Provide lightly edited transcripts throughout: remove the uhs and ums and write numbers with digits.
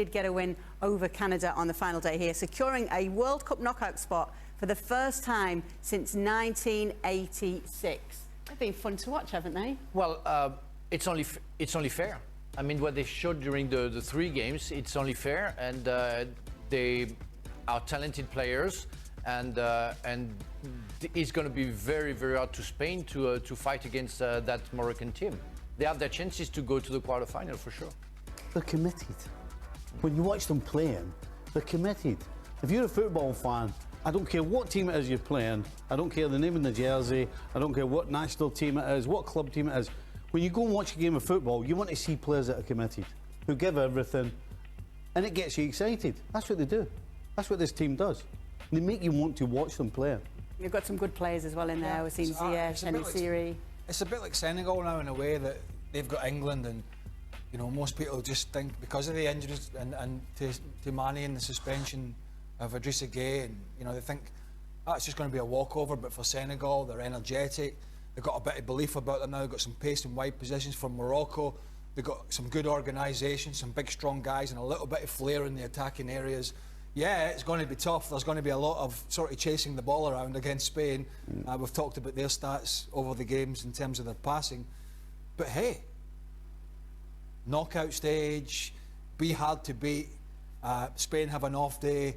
did get a win over Canada on the final day here, securing a World Cup knockout spot for the first time since 1986. They've been fun to watch, haven't they? Well, it's only fair. I mean, what they showed during the three games, it's only fair, and they are talented players, and it's going to be very, very hard to Spain to fight against that Moroccan team. They have their chances to go to the quarterfinal for sure. They're committed. When you watch them playing, they're committed. If you're a football fan, I don't care what team it is you're playing, I don't care the name of the jersey, I don't care what national team it is, what club team it is. When you go and watch a game of football, you want to see players that are committed, who give everything, and it gets you excited. That's what they do. That's what this team does. They make you want to watch them play. You've got some good players as well in there. We've seen Ziyech and Siri. It's a bit like Senegal now in a way that they've got England, and you know most people just think because of the injuries and to Mane and the suspension of Idrissa Gueye, and you know they think it's just going to be a walkover. But for Senegal, they're energetic. They've got a bit of belief about them now. They've got some pace and wide positions from Morocco. They've got some good organisation, some big strong guys, and a little bit of flair in the attacking areas. Yeah, it's going to be tough. There's going to be a lot of sort of chasing the ball around against Spain. We've talked about their stats over the games in terms of their passing. But hey, knockout stage, be hard to beat. Spain have an off day.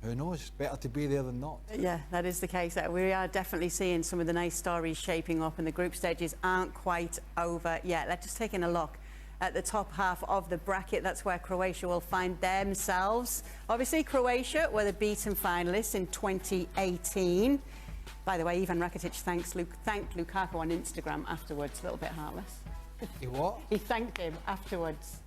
Who knows? Better to be there than not. Yeah, that is the case. We are definitely seeing some of the nice stories shaping up, and the group stages aren't quite over yet. Let's just take a look at the top half of the bracket. That's where Croatia will find themselves. Obviously, Croatia were the beaten finalists in 2018. By the way, Ivan Rakitic thanked Lukaku on Instagram afterwards. A little bit heartless. He what? He thanked him afterwards.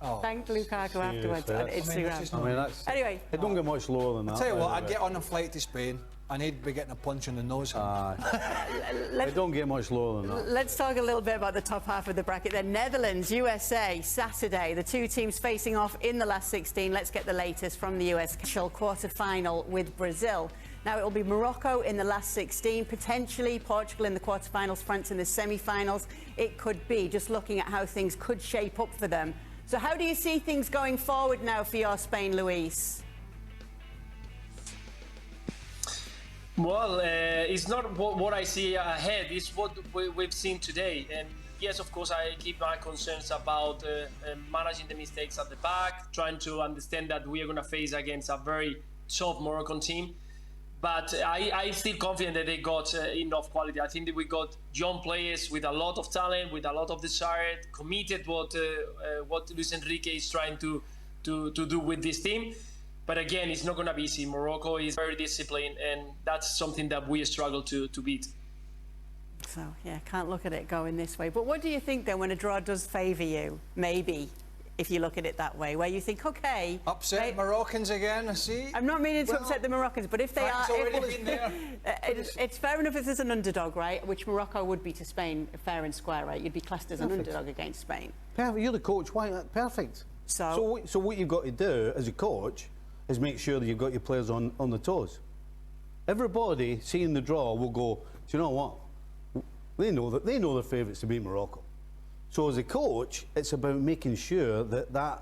Oh, thanked Lukaku afterwards on Instagram. Anyway, it don't get much lower than that. I'll tell you what, I'd get on a flight to Spain and he'd be getting a punch in the nose. It don't get much lower than that. Let's talk a little bit about the top half of the bracket then. Netherlands, USA, Saturday. The two teams facing off in the last 16. Let's get the latest from the US quarter-final with Brazil. Now, it will be Morocco in the last 16, potentially Portugal in the quarterfinals, France in the semi-finals. It could be, just looking at how things could shape up for them. So how do you see things going forward now for your Spain, Luis? Well, it's not what I see ahead, it's what we've seen today. And yes, of course, I keep my concerns about managing the mistakes at the back, trying to understand that we are going to face against a very tough Moroccan team. But I'm still confident that they got enough quality. I think that we got young players with a lot of talent, with a lot of desire, committed what Luis Enrique is trying to do with this team. But again, it's not going to be easy. Morocco is very disciplined, and that's something that we struggle to beat. So, yeah, can't look at it going this way. But what do you think, then, when a draw does favour you? Maybe, if you look at it that way, where you think, OK... Upset Moroccans again, I see. I'm not meaning to upset the Moroccans, but if they are... It's fair enough if there's an underdog, right, which Morocco would be to Spain, fair and square, right? You'd be classed as an underdog against Spain. Perfect. You're the coach. Why? Perfect. So what you've got to do as a coach is make sure that you've got your players on the toes. Everybody seeing the draw will go, do you know what? They know they're favourites to beat Morocco. So as a coach, it's about making sure that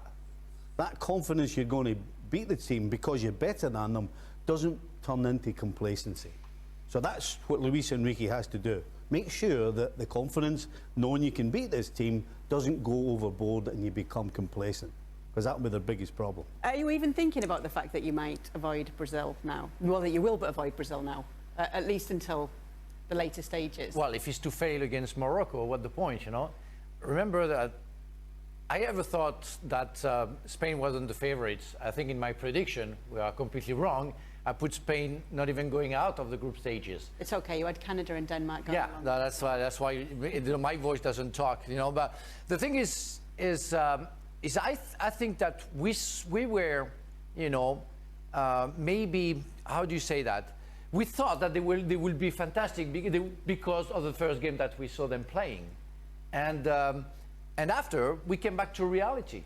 confidence you're going to beat the team because you're better than them doesn't turn into complacency. So that's what Luis Enrique has to do. Make sure that the confidence, knowing you can beat this team, doesn't go overboard and you become complacent. Because that will be their biggest problem. Are you even thinking about the fact that you might avoid Brazil now? Well, that you will avoid Brazil now, at least until the later stages. Well, if it's to fail against Morocco, what's the point, you know? Remember that I ever thought that Spain wasn't the favourites. I think in my prediction, we are completely wrong. I put Spain not even going out of the group stages. It's okay, you had Canada and Denmark going along. That's why my voice doesn't talk, you know. But the thing is I think that we were, you know, maybe, how do you say that? We thought that they will be fantastic because of the first game that we saw them playing. And after, we came back to reality.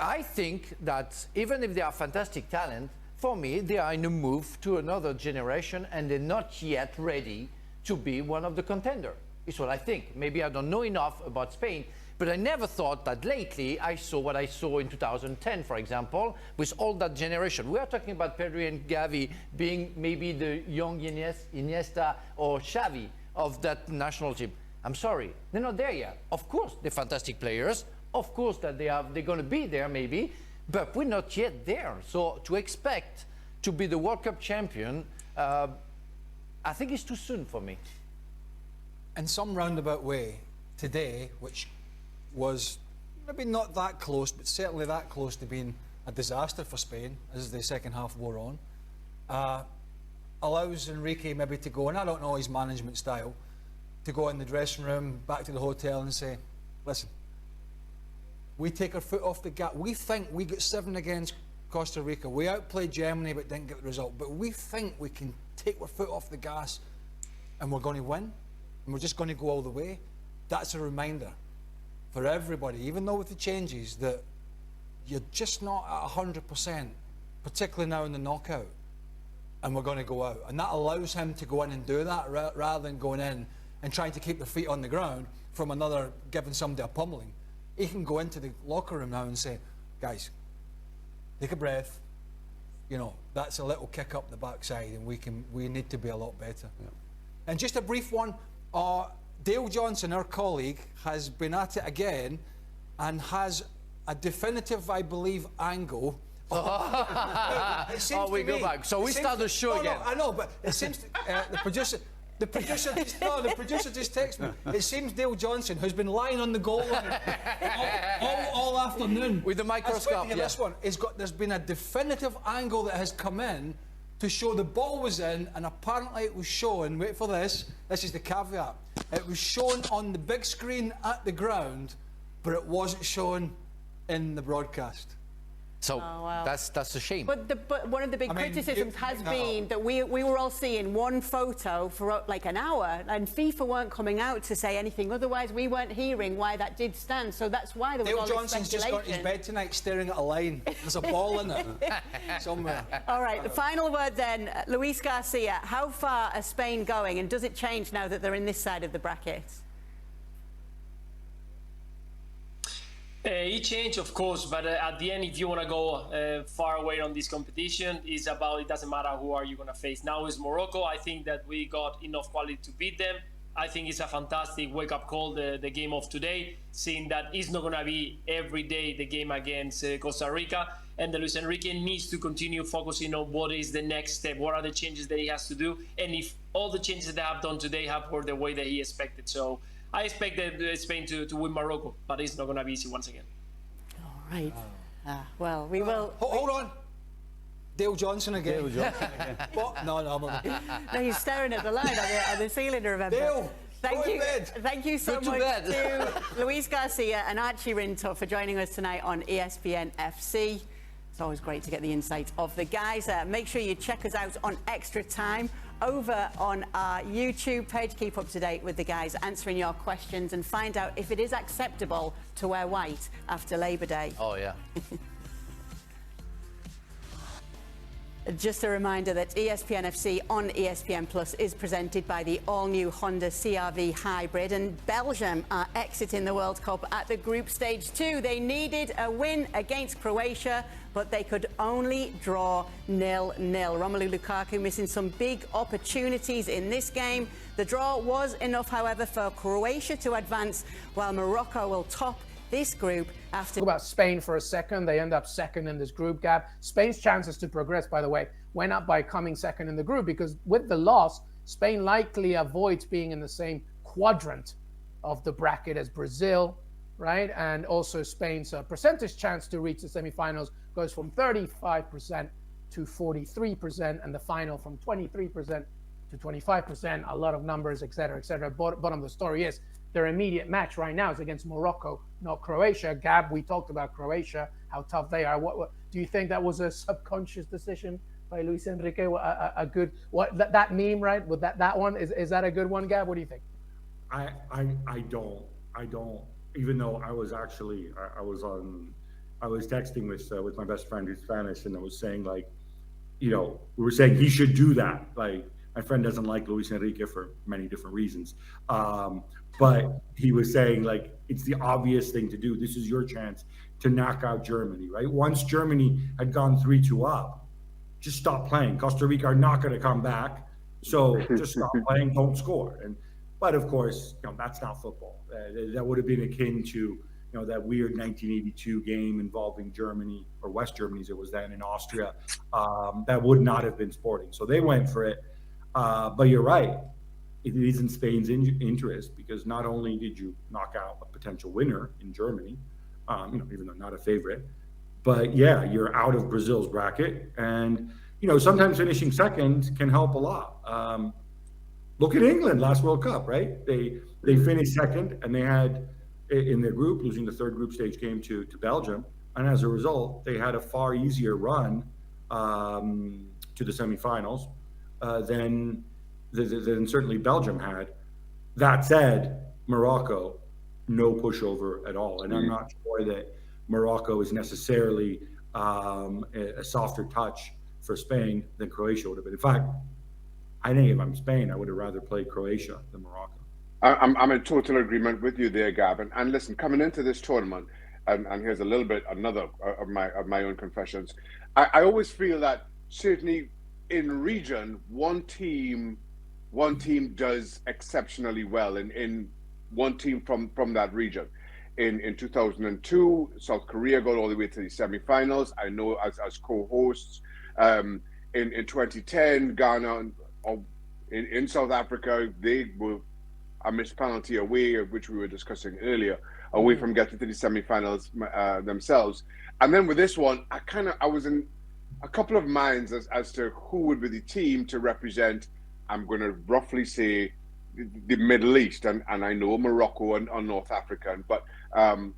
I think that even if they are fantastic talent, for me, they are in a move to another generation and they're not yet ready to be one of the contenders. It's what I think. Maybe I don't know enough about Spain, But I never thought that lately I saw what I saw in 2010, for example, with all that generation. We are talking about Pedri and Gavi being maybe the young Iniesta or Xavi of that national team. I'm sorry, they're not there yet. Of course, they're fantastic players. Of course that they're going to be there maybe, but we're not yet there. So to expect to be the World Cup champion, I think it's too soon for me. In some roundabout way, today, which was maybe not that close, but certainly that close to being a disaster for Spain as the second half wore on, allows Enrique maybe to go, and I don't know his management style, to go in the dressing room, back to the hotel and say, listen, we take our foot off the gas. We think we got 7 against Costa Rica. We outplayed Germany but didn't get the result. But we think we can take our foot off the gas and we're going to win. And we're just going to go all the way. That's a reminder for everybody, even though with the changes, that you're just not at 100%, particularly now in the knockout. And we're going to go out. And that allows him to go in and do that rather than going in and trying to keep their feet on the ground from another, giving somebody a pummeling. He can go into the locker room now and say, guys, take a breath. You know, that's a little kick up the backside and we need to be a lot better. Yeah. And just a brief one, Dale Johnson, our colleague, has been at it again and has a definitive, I believe, angle. We go back. So we start the show again. No, I know, but it seems the producer just texted me. It seems Dale Johnson, who's been lying on the goal line all afternoon with the microscope. Yeah. This one, there's been a definitive angle that has come in to show the ball was in, and apparently it was shown. Wait for this. This is the caveat. It was shown on the big screen at the ground, but it wasn't shown in the broadcast. So that's a shame. But one of the big criticisms has been that we were all seeing one photo for like an hour, and FIFA weren't coming out to say anything. Otherwise, we weren't hearing why that did stand. So that's why there was all this Johnson's just got his bed tonight staring at a line. There's a ball in it somewhere. All right, the final word then. Luis Garcia, how far are Spain going, and does it change now that they're in this side of the bracket? It changed, of course, but at the end, if you want to go far away on this competition, it doesn't matter who are you going to face. Now is Morocco. I think that we got enough quality to beat them. I think it's a fantastic wake-up call, the game of today, seeing that it's not going to be every day the game against Costa Rica, and Luis Enrique needs to continue focusing on what is the next step, what are the changes that he has to do, and if all the changes that they have done today have worked the way that he expected. So I expect Spain to win Morocco, but it's not going to be easy once again. All right. Well, we will... Hold on. Dale Johnson again. What? No, I'm not. No, he's staring at the line on the ceiling, remember. Dale, Thank you so much to Luis Garcia and Archie Rinto for joining us tonight on ESPN FC. It's always great to get the insight of the guys. Make sure you check us out on Extra Time over on our YouTube page. Keep up to date with the guys answering your questions and find out if it is acceptable to wear white after Labor Day. Oh, yeah. Just a reminder that ESPN FC on ESPN Plus is presented by the all-new Honda CR-V Hybrid, and Belgium are exiting the World Cup at the group stage 2. They needed a win against Croatia, but they could only draw 0-0. Romelu Lukaku missing some big opportunities in this game. The draw was enough, however, for Croatia to advance, while Morocco will top this group after... Talk about Spain for a second. They end up second in this group gap. Spain's chances to progress, by the way, went up by coming second in the group, because with the loss, Spain likely avoids being in the same quadrant of the bracket as Brazil, right? And also Spain's percentage chance to reach the semifinals goes from 35% to 43%, and the final from 23% to 25%. A lot of numbers, et cetera, et cetera. Bottom of the story is their immediate match right now is against Morocco, not Croatia. Gab, we talked about Croatia, how tough they are. What do you think that was a subconscious decision by Luis Enrique? A good that meme, right? With that one, is that a good one, Gab? What do you think? I don't. Even though I was texting with my best friend who's Spanish, and I was saying, like, you know, we were saying he should do that. Like, My friend doesn't like Luis Enrique for many different reasons. But he was saying, like, it's the obvious thing to do. This is your chance to knock out Germany, right? Once Germany had gone 3-2 up, just stop playing. Costa Rica are not going to come back. So just stop playing, don't score. But of course, that's not football. That would have been akin to, that weird 1982 game involving Germany, or West Germany as it was then, in Austria. That would not have been sporting. So they went for it. But you're right. It is in Spain's interest, because not only did you knock out a potential winner in Germany, even though not a favorite, but yeah, you're out of Brazil's bracket. And, sometimes finishing second can help a lot. Look at England last World Cup, right? They finished second, and they had, in their group, losing the third group stage game to Belgium. And as a result, they had a far easier run to the semifinals than certainly Belgium had. That said, Morocco, no pushover at all. And I'm not sure that Morocco is necessarily a softer touch for Spain than Croatia would have been. In fact, I think if I'm Spain, I would have rather played Croatia than Morocco. I'm in total agreement with you there, Gavin. And listen, coming into this tournament, and here's a little bit another of my own confessions. I always feel that certainly in region, one team does exceptionally well in one team from that region. In 2002, South Korea got all the way to the semifinals. I know as co-hosts. In 2010, Ghana in South Africa, they were a missed penalty away, which we were discussing earlier, away from getting to the semifinals themselves. And then with this one, I was in a couple of minds as to who would be the team to represent. I'm going to roughly say the Middle East, and I know Morocco and North Africa, but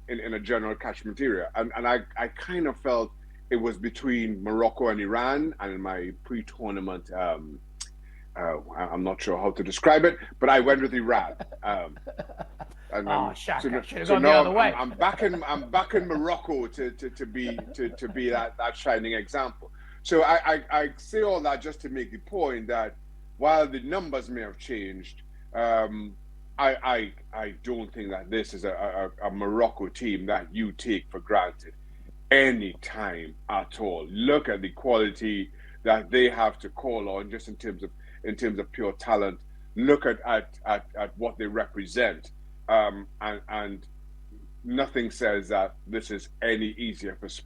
in a general catchment area. And I kind of felt it was between Morocco and Iran, and in my pre-tournament, I'm not sure how to describe it, but I went with Iran. Shaka, should have gone the other way. I'm backing Morocco to be that shining example. So I say all that just to make the point that while the numbers may have changed, I don't think that this is a Morocco team that you take for granted any time at all. Look at the quality that they have to call on, just in terms of pure talent. Look at what they represent, and nothing says that this is any easier for Spain.